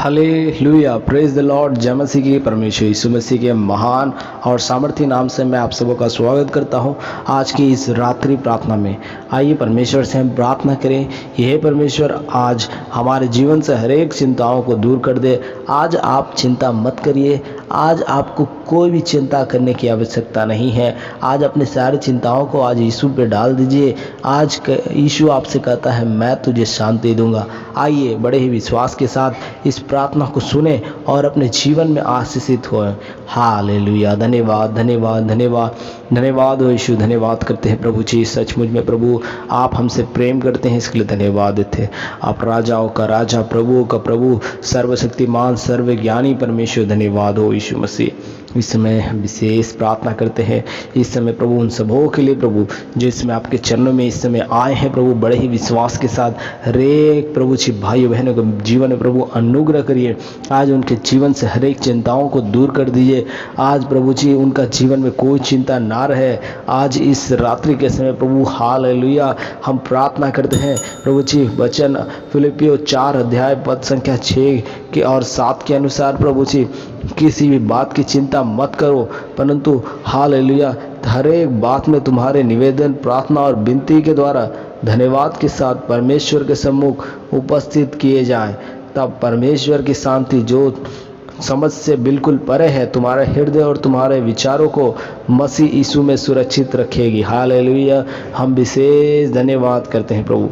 Hallelujah, praise the Lord. जय मसीह की परमेश्वर यीशु मसीह के महान और सामर्थी नाम से मैं आप सबों का स्वागत करता हूं। आज की इस रात्रि प्रार्थना में आइए परमेश्वर से हम प्रार्थना करें। यह परमेश्वर आज हमारे जीवन से हर एक चिंताओं को दूर कर दे। आज आप चिंता मत करिए। आज आपको कोई भी चिंता करने की आवश्यकता नहीं है। आज अपने सारी चिंताओं को आज यीशु पे डाल दीजिए। आज यीशु आपसे कहता है मैं तुझे शांति दूंगा। आइए बड़े ही विश्वास के साथ इस प्रार्थना को सुने और अपने जीवन में आशीषित हों। हालेलुया, धन्यवाद धन्यवाद धन्यवाद धन्यवाद हो यीशु। धन्यवाद करते हैं प्रभु जी, सचमुच में प्रभु आप हमसे प्रेम करते हैं, इसके लिए धन्यवाद देते हैं। आप राजाओं का राजा, प्रभुओं का प्रभु, सर्वशक्तिमान सर्वज्ञानी परमेश्वर, धन्यवाद हो यीशु मसीह। इस समय हम विशेष प्रार्थना करते हैं इस समय प्रभु उन सबों के लिए प्रभु जो इसमें आपके चरणों में इस समय आए हैं प्रभु, बड़े ही विश्वास के साथ हर एक प्रभु जी भाई बहनों के जीवन में प्रभु अनुग्रह करिए। आज उनके जीवन से हर एक चिंताओं को दूर कर दीजिए। आज प्रभु जी उनका जीवन में कोई चिंता ना रहे। आज इस रात्रि के समय प्रभु हालेलुया हम प्रार्थना करते हैं प्रभु जी। वचन फिलिपियों 4 अध्याय पद संख्या 6 के और 7 के अनुसार प्रभु जी किसी भी बात की चिंता मत करो, परंतु हालेलुया हर एक बात में तुम्हारे निवेदन, प्रार्थना और विनती के द्वारा धन्यवाद के साथ परमेश्वर के सम्मुख उपस्थित किए जाएं। तब परमेश्वर की शांति जो समझ से बिल्कुल परे है तुम्हारे हृदय और तुम्हारे विचारों को मसीह यीशु में सुरक्षित रखेगी। हालेलुया हम विशेष धन्यवाद करते हैं प्रभु।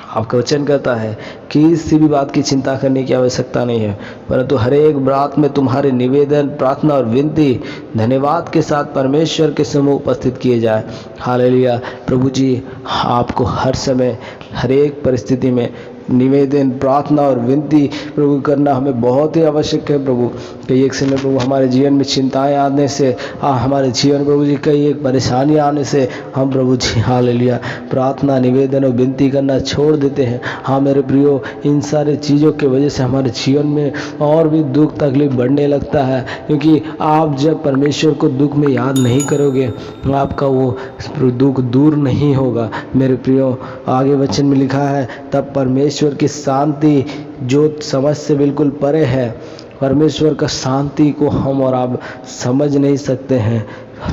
आपका वचन कहता है कि किसी भी बात की चिंता करने की आवश्यकता नहीं है, परंतु हर एक बात में तुम्हारे निवेदन, प्रार्थना और विनती धन्यवाद के साथ परमेश्वर के सम्मुख उपस्थित किए जाए। हालेलुया प्रभु जी आपको हर समय हर एक परिस्थिति में निवेदन, प्रार्थना और विनती प्रभु करना हमें बहुत ही आवश्यक है प्रभु। कई एक समय प्रभु हमारे जीवन में चिंताएं आने से हमारे जीवन प्रभु जी कई एक परेशानी आने से हम प्रभु जी हालेलुया प्रार्थना, निवेदन और विनती करना छोड़ देते हैं। हाँ मेरे प्रियो, इन सारी चीज़ों की वजह से हमारे जीवन में और भी दुख तकलीफ बढ़ने लगता है, क्योंकि आप जब परमेश्वर को दुख में याद नहीं करोगे आपका वो दुख दूर नहीं होगा। मेरे प्रियो आगे वचन में लिखा है तब परमेश्वर की शांति जो समझ से बिल्कुल परे है, परमेश्वर का शांति को हम और आप समझ नहीं सकते हैं,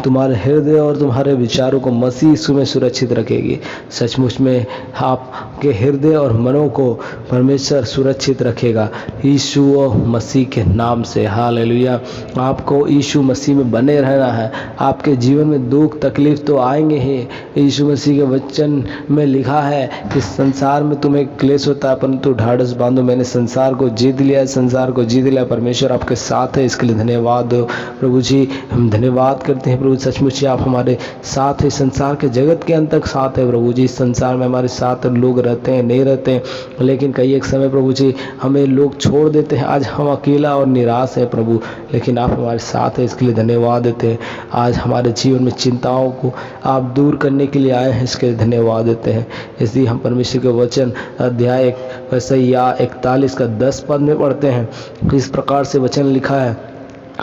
तुम्हारे हृदय और तुम्हारे विचारों को मसीह यीशु में सुरक्षित रखेगी। सचमुच में आपके हृदय और मनों को परमेश्वर सुरक्षित रखेगा यीशु मसीह के नाम से। हालेलुया आपको यीशु मसीह में बने रहना है। आपके जीवन में दुख तकलीफ तो आएंगे ही। यीशु मसीह के वचन में लिखा है कि संसार में तुम्हें क्लेश होता है, परंतु ढाढ़स बांधो, मैंने संसार को जीत लिया, संसार को जीत लिया। परमेश्वर आपके साथ है, इसके लिए धन्यवाद हो प्रभु जी। हम धन्यवाद करते हैं प्रभु, सचमुच आप हमारे साथ है, संसार के जगत के अंत तक साथ है प्रभु जी। इस संसार में हमारे साथ लोग रहते हैं, नहीं रहते हैं, लेकिन कई एक समय प्रभु जी हमें लोग छोड़ देते हैं। आज हम अकेला और निराश है प्रभु, लेकिन आप हमारे साथ हैं, इसके लिए धन्यवाद देते हैं। आज हमारे जीवन में चिंताओं को आप दूर करने के लिए आए हैं, इसके लिए धन्यवाद देते हैं। इसलिए हम परमेश्वर के वचन अध्याय 41 का 10 पद में पढ़ते हैं। इस प्रकार से वचन लिखा है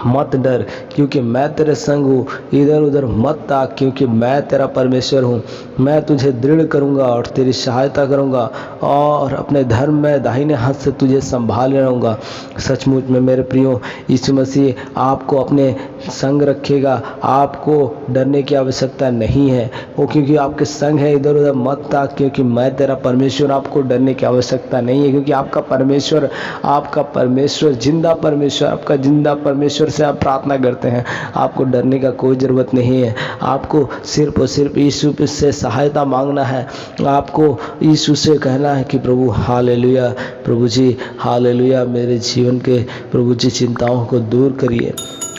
मत डर क्योंकि मैं तेरे संग हूँ, इधर उधर मत ताक क्योंकि मैं तेरा परमेश्वर हूँ। मैं तुझे दृढ़ करूँगा और तेरी सहायता करूँगा और अपने धर्म में दाहिने हाथ से तुझे संभाले रहूँगा। सचमुच में मेरे प्रियो यीशु मसीह आपको अपने संग रखेगा। आपको डरने की आवश्यकता नहीं है, वो क्योंकि आपके संग है। इधर उधर मत ताक क्योंकि मैं तेरा परमेश्वर। आपको डरने की आवश्यकता नहीं है, क्योंकि आपका परमेश्वर जिंदा परमेश्वर, आपका जिंदा परमेश्वर से आप प्रार्थना करते हैं। आपको डरने का कोई ज़रूरत नहीं है। आपको सिर्फ और सिर्फ यीशु से सहायता मांगना है। आपको यीशु से कहना है कि प्रभु हालेलुया, प्रभु जी हालेलुया मेरे जीवन के प्रभु जी चिंताओं को दूर करिए।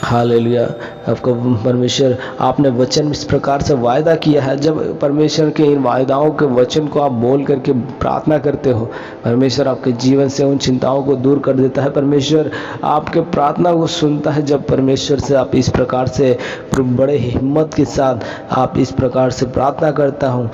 हालेलुया आपका परमेश्वर आपने वचन इस प्रकार से वायदा किया है। जब परमेश्वर के इन वायदाओं के वचन को आप बोल करके प्रार्थना करते हो, परमेश्वर आपके जीवन से उन चिंताओं को दूर कर देता है। परमेश्वर आपके प्रार्थना को सुनता है। जब परमेश्वर से आप इस प्रकार से बड़े हिम्मत के साथ आप इस प्रकार से प्रार्थना करता हूँ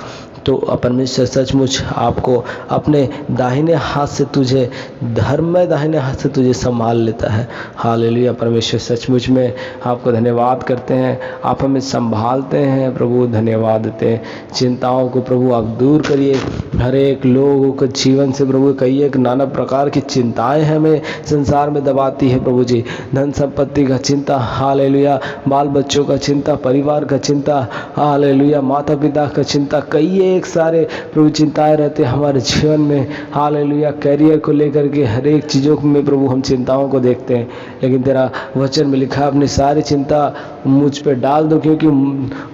तो परमेश्वर सचमुच आपको अपने दाहिने हाथ से तुझे धर्म दाहिने हाथ से तुझे संभाल लेता है। हालेलुया। परमेश्वर सचमुच में आपको धन्यवाद करते हैं, आप हमें संभालते हैं प्रभु, धन्यवाद देते हैं। चिंताओं को प्रभु आप दूर करिए, हर एक लोगों के जीवन से प्रभु कई एक नाना प्रकार की चिंताएं हमें संसार में दबाती है प्रभु जी। धन संपत्ति का चिंता, हालेलुया, बाल बच्चों का चिंता, परिवार का चिंता, हालेलुया, माता पिता का चिंता, कई एक सारे प्रभु चिंताएं रहते हैं हमारे जीवन में। हालेलुया। कैरियर को लेकर के हर एक चीज़ों में प्रभु हम चिंताओं को देखते हैं, लेकिन तेरा वचन में लिखा है अपनी सारी चिंता मुझ पे डाल दो क्योंकि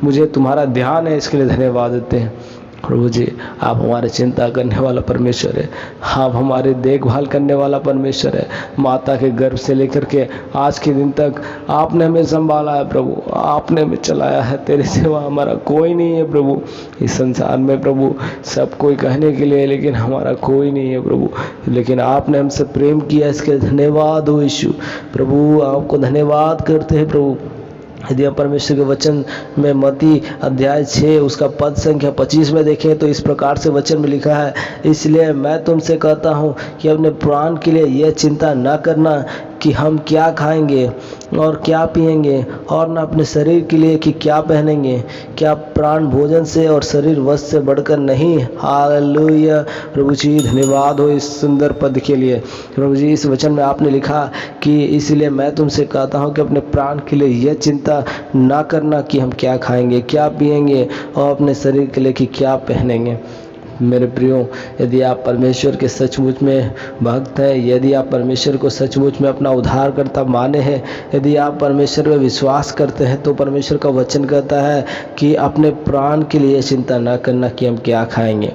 मुझे तुम्हारा ध्यान है। इसके लिए धन्यवाद देते हैं प्रभु जी। आप हमारे चिंता करने वाला परमेश्वर है, आप हमारे देखभाल करने वाला परमेश्वर है। माता के गर्भ से लेकर के आज के दिन तक आपने हमें संभाला है प्रभु, आपने हमें चलाया है। तेरे सिवा हमारा कोई नहीं है प्रभु इस संसार में प्रभु। सब कोई कहने के लिए, लेकिन हमारा कोई नहीं है प्रभु, लेकिन आपने हमसे प्रेम किया, इसके लिए धन्यवाद हो यीशु। प्रभु आपको धन्यवाद करते हैं प्रभु। यदि हम परमेश्वर के वचन में मत्ती अध्याय 6 उसका पद संख्या 25 में देखें तो इस प्रकार से वचन में लिखा है, इसलिए मैं तुमसे कहता हूँ कि अपने प्राण के लिए यह चिंता न करना कि हम क्या खाएंगे और क्या पिएंगे, और न अपने शरीर के लिए कि क्या पहनेंगे। क्या प्राण भोजन से और शरीर वस्त्र से बढ़कर नहीं। हालेलुया। प्रभु जी धन्यवाद हो इस सुंदर पद के लिए। प्रभु जी इस वचन में आपने लिखा कि इसलिए मैं तुमसे कहता हूँ कि अपने प्राण के लिए यह चिंता ना करना कि हम क्या खाएंगे क्या पिएंगे, और अपने शरीर के लिए कि क्या पहनेंगे। मेरे प्रियो, यदि आप परमेश्वर के सचमुच में भक्त हैं, यदि आप परमेश्वर को सचमुच में अपना उद्धारकर्ता माने हैं, यदि आप परमेश्वर में विश्वास करते हैं, तो परमेश्वर का वचन कहता है कि अपने प्राण के लिए चिंता न करना कि हम क्या खाएंगे।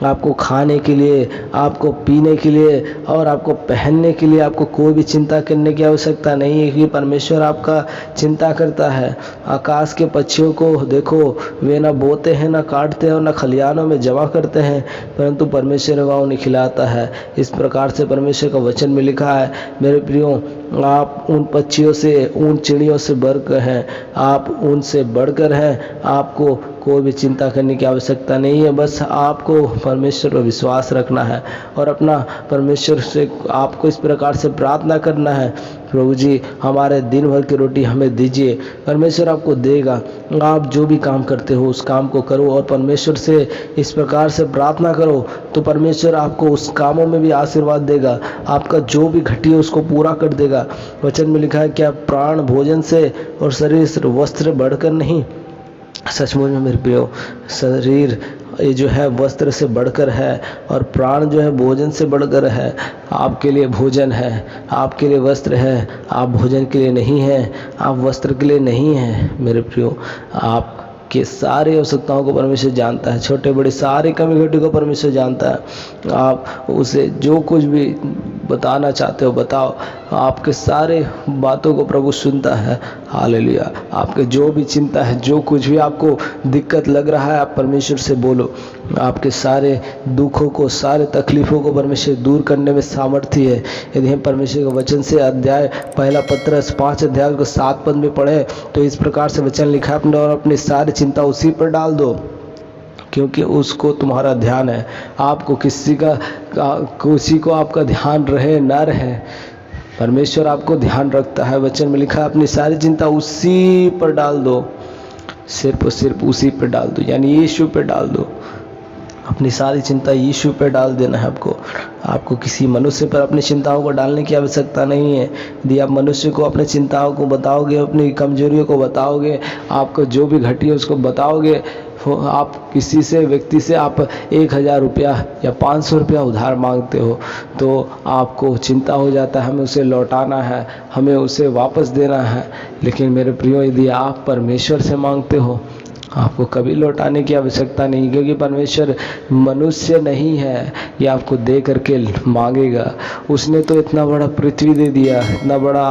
आपको खाने के लिए, आपको पीने के लिए और आपको पहनने के लिए आपको कोई भी चिंता करने की आवश्यकता नहीं है, क्योंकि परमेश्वर आपका चिंता करता है। आकाश के पक्षियों को देखो, वे ना बोते हैं, ना काटते हैं और ना खलिहानों में जमा करते हैं, परंतु परमेश्वर उन्हें खिलाता है। इस प्रकार से परमेश्वर का वचन में लिखा है। मेरे प्रियो, आप उन पक्षियों से, उन चिड़ियों से बढ़कर हैं, आप उनसे बढ़कर हैं। आपको कोई भी चिंता करने की आवश्यकता नहीं है, बस आपको परमेश्वर पर विश्वास रखना है और अपना परमेश्वर से आपको इस प्रकार से प्रार्थना करना है, प्रभु जी हमारे दिन भर की रोटी हमें दीजिए। परमेश्वर आपको देगा। आप जो भी काम करते हो उस काम को करो और परमेश्वर से इस प्रकार से प्रार्थना करो, तो परमेश्वर आपको उस कामों में भी आशीर्वाद देगा। आपका जो भी घटी है उसको पूरा कर देगा। वचन में लिखा है कि आप प्राण भोजन से और शरीर से वस्त्र बढ़कर नहीं। सचमुच में मेरे प्रियो, शरीर ये जो है वस्त्र से बढ़कर है और प्राण जो है भोजन से बढ़कर है। आपके लिए भोजन है, आपके लिए वस्त्र है। आप भोजन के लिए नहीं हैं, आप वस्त्र के लिए नहीं हैं। मेरे प्रियो, आप के सारी आवश्यकताओं को परमेश्वर जानता है, छोटे बड़े सारे कमी घटी को परमेश्वर जानता है। आप उसे जो कुछ भी बताना चाहते हो बताओ, आपके सारे बातों को प्रभु सुनता है। हालेलुया। आपके जो भी चिंता है, जो कुछ भी आपको दिक्कत लग रहा है, आप परमेश्वर से बोलो। आपके सारे दुखों को, सारे तकलीफ़ों को परमेश्वर दूर करने में सामर्थ्य है। यदि हम परमेश्वर के वचन से अध्याय 1 पत्रस 5 अध्याय को 7 पद में पढ़े तो इस प्रकार से वचन लिखा है, और अपनी सारी चिंता उसी पर डाल दो क्योंकि उसको तुम्हारा ध्यान है। आपको किसी को आपका ध्यान रहे ना रहे, परमेश्वर आपको ध्यान रखता है। वचन में लिखा है अपनी सारी चिंता उसी पर डाल दो, सिर्फ और सिर्फ उसी पर डाल दो, यानी यीशु पे डाल दो। अपनी सारी चिंता यीशु पे डाल देना है आपको किसी मनुष्य पर अपनी चिंताओं को डालने की आवश्यकता नहीं है। यदि आप मनुष्य को अपनी चिंताओं को बताओगे, अपनी कमजोरियों को बताओगे, आपको जो भी घटी है उसको बताओगे, आप किसी से व्यक्ति से आप 1000 रुपया या 500 रुपया उधार मांगते हो तो आपको चिंता हो जाता है, हमें उसे लौटाना है, हमें उसे वापस देना है। लेकिन मेरे प्रियो, यदि आप परमेश्वर से मांगते हो आपको कभी लौटाने की आवश्यकता नहीं, क्योंकि परमेश्वर मनुष्य नहीं है ये आपको दे करके मांगेगा। उसने तो इतना बड़ा पृथ्वी दे दिया, इतना बड़ा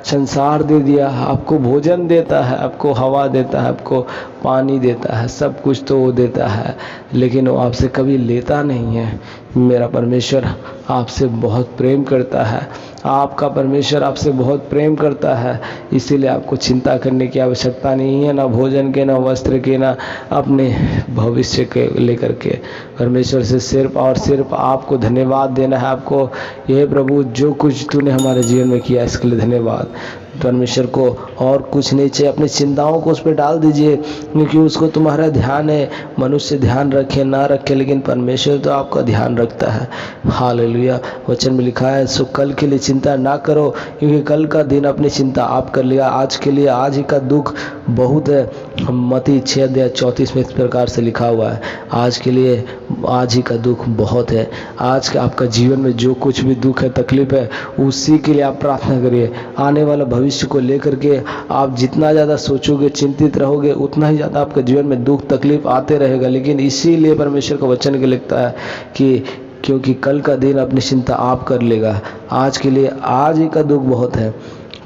संसार दे दिया, आपको भोजन देता है, आपको हवा देता है, आपको पानी देता है, सब कुछ तो वो देता है, लेकिन वो आपसे कभी लेता नहीं है। मेरा परमेश्वर आपसे बहुत प्रेम करता है, आपका परमेश्वर आपसे बहुत प्रेम करता है। इसीलिए आपको चिंता करने की आवश्यकता नहीं है, ना भोजन के, ना वस्त्र के, ना अपने भविष्य के लेकर के। परमेश्वर से सिर्फ और सिर्फ आपको धन्यवाद देना है। आपको ये प्रभु जो कुछ तूने हमारे जीवन में किया इसके लिए धन्यवाद। परमेश्वर को और कुछ नहीं चाहिए, अपनी चिंताओं को उस पर डाल दीजिए, क्योंकि उसको तुम्हारा ध्यान है। मनुष्य ध्यान रखे ना रखे, लेकिन परमेश्वर तो आपका ध्यान रखता है। हालेलुया। वचन में लिखा है, सो कल के लिए चिंता ना करो, क्योंकि कल का दिन अपनी चिंता आप कर लिया। आज के लिए आज ही का दुख बहुत है। मत्ती 6:34 में इस प्रकार से लिखा हुआ है, आज के लिए आज ही का दुख बहुत है। आज का आपका जीवन में जो कुछ भी दुख है, तकलीफ है, उसी के लिए आप प्रार्थना करिए। आने वाला भविष्य को लेकर के आप जितना ज़्यादा सोचोगे, चिंतित रहोगे, उतना ही ज़्यादा आपके जीवन में दुख तकलीफ आते रहेगा। लेकिन इसीलिए परमेश्वर का वचन के लिखता है कि क्योंकि कल का दिन अपनी चिंता आप कर लेगा। आज के लिए आज ही का दुख बहुत है,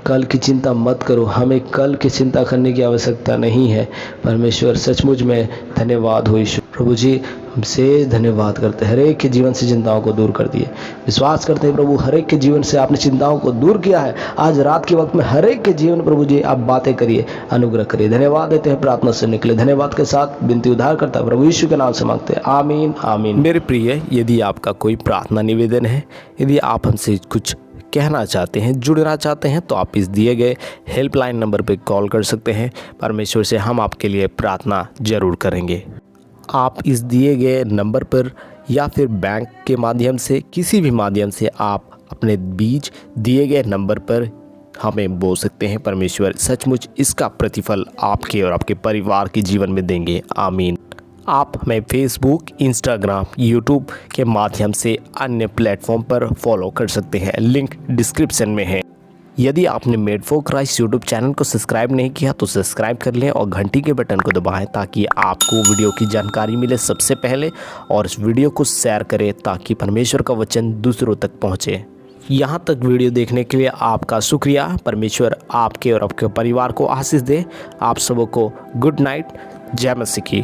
कल की चिंता मत करो। हमें कल की चिंता करने की आवश्यकता नहीं है। परमेश्वर सचमुच में धन्यवाद हो ईश्वर। प्रभु जी हमसे धन्यवाद करते हैं, हर एक के जीवन से चिंताओं को दूर कर दिए। विश्वास करते हैं प्रभु, हर एक के जीवन से आपने चिंताओं को दूर किया है। आज रात के वक्त में हर एक के जीवन प्रभु जी आप बातें करिए, अनुग्रह करिए। धन्यवाद देते हैं प्रार्थना से निकले। धन्यवाद के साथ विनती उद्धार करता है प्रभु यीशु के नाम से मांगते हैं, आमीन आमीन। मेरे प्रिय, यदि आपका कोई प्रार्थना निवेदन है, यदि आप हमसे कुछ कहना चाहते हैं, जुड़ना चाहते हैं, तो आप इस दिए गए हेल्पलाइन नंबर पर कॉल कर सकते हैं। परमेश्वर से हम आपके लिए प्रार्थना जरूर करेंगे। आप इस दिए गए नंबर पर या फिर बैंक के माध्यम से, किसी भी माध्यम से आप अपने बीज दिए गए नंबर पर हमें बोल सकते हैं। परमेश्वर सचमुच इसका प्रतिफल आपके और आपके परिवार के जीवन में देंगे, आमीन। आप हमें फेसबुक, इंस्टाग्राम, यूट्यूब के माध्यम से अन्य प्लेटफॉर्म पर फॉलो कर सकते हैं, लिंक डिस्क्रिप्शन में है। यदि आपने made for Christ YouTube channel को सब्सक्राइब नहीं किया तो सब्सक्राइब कर लें और घंटी के बटन को दबाएं, ताकि आपको वीडियो की जानकारी मिले सबसे पहले। और इस वीडियो को शेयर करें ताकि परमेश्वर का वचन दूसरों तक पहुँचे। यहाँ तक वीडियो देखने के लिए आपका शुक्रिया। परमेश्वर आपके और आपके परिवार को आशीष दे। आप सबों को गुड नाइट। जय मसीह की।